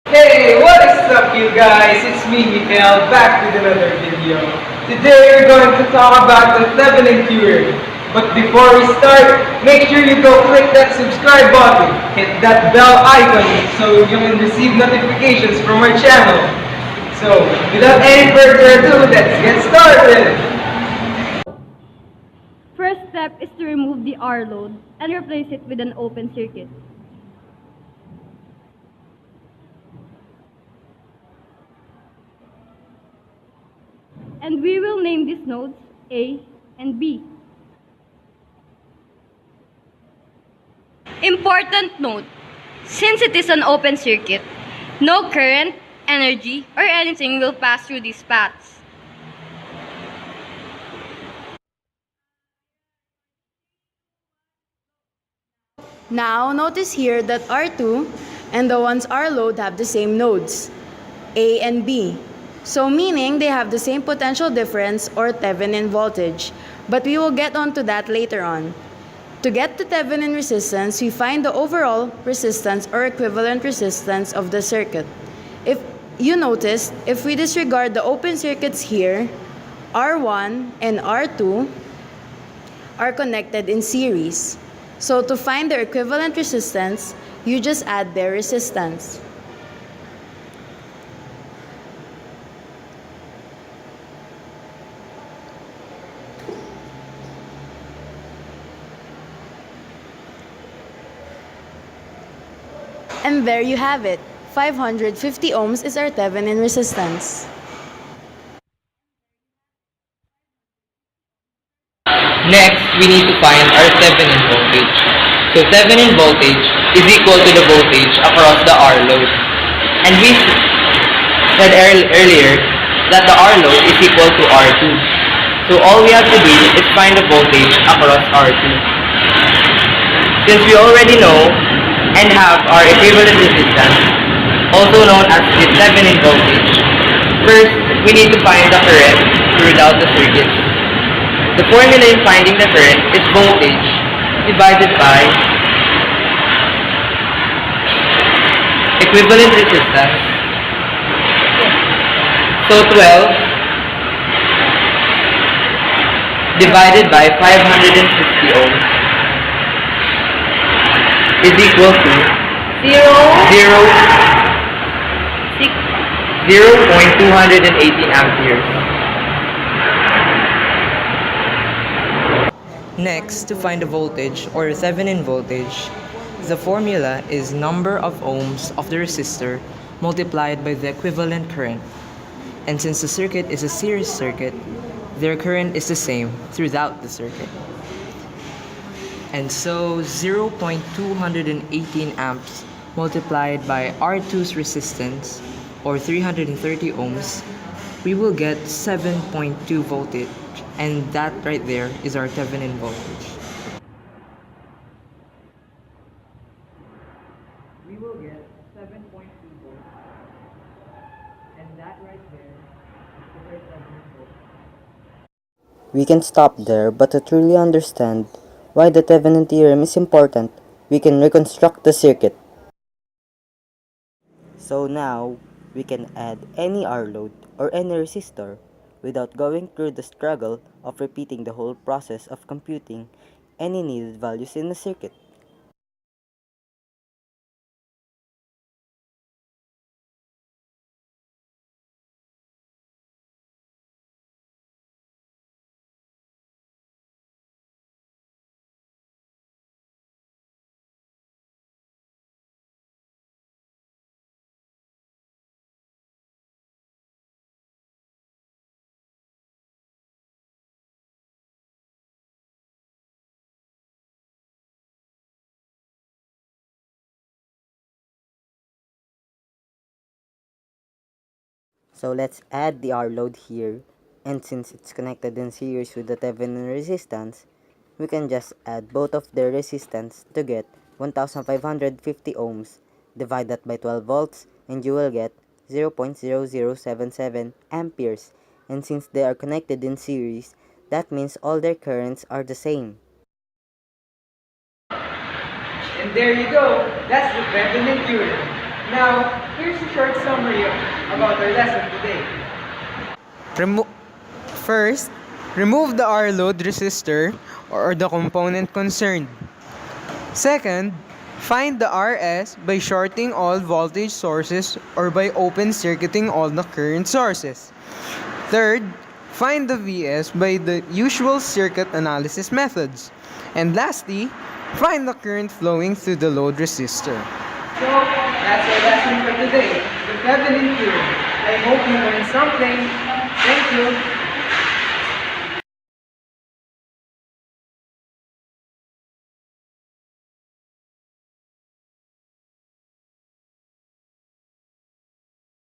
Hey, what is up you guys? It's me, Mikael, back with another video. Today we're going to talk about the Thevenin theorem. But before we start, make sure you go click that subscribe button, hit that bell icon so you can receive notifications from our channel. So, without any further ado, let's get started! First step is to remove the R load and replace it with an open circuit. And we will name these nodes A and B. Important note, since it is an open circuit, no current, energy, or anything will pass through these paths. Now, notice here that R2 and the ones R load have the same nodes, A and B. So meaning they have the same potential difference or Thevenin voltage. But we will get onto that later on. To get the Thevenin resistance, we find the overall resistance or equivalent resistance of the circuit. If you notice, if we disregard the open circuits here, R1 and R2 are connected in series. So to find their equivalent resistance, you just add their resistance. And there you have it. 550 ohms is our Thevenin resistance. Next, we need to find our Thevenin voltage. So Thevenin voltage is equal to the voltage across the R load. And we said earlier that the R load is equal to R2. So all we have to do is find the voltage across R2. Since we already know and have our equivalent resistance, also known as the Thevenin voltage, first we need to find the current throughout the circuit. The formula in finding the current is voltage divided by equivalent resistance. So 12 divided by 550 ohms is equal to 0.218 amperes. Next, to find the voltage or Thevenin voltage, the formula is number of ohms of the resistor multiplied by the equivalent current. And since the circuit is a series circuit, their current is the same throughout the circuit. And so 0.218 amps multiplied by R2's resistance, or 330 ohms, we will get 7.2 voltage. And that right there is our Thevenin voltage. We will get 7.2 volts. And that right there is our Thevenin voltage. We can stop there, but to truly understand why the Thevenin theorem is important, we can reconstruct the circuit. So now, we can add any R load or any resistor without going through the struggle of repeating the whole process of computing any needed values in the circuit. So let's add the R load here, and since it's connected in series with the Thevenin resistance, we can just add both of their resistance to get 1550 ohms. Divide that by 12 volts and you will get 0.0077 amperes. And since they are connected in series, that means all their currents are the same. And there you go. That's the Thevenin theorem. Now, here's a short summary about our lesson today. First, remove the R load resistor or the component concerned. Second, find the RS by shorting all voltage sources or by open circuiting all the current sources. Third, find the VS by the usual circuit analysis methods. And lastly, find the current flowing through the load resistor. So, that's our lesson for today, the Thevenin theorem. I hope you learned something. Thank you.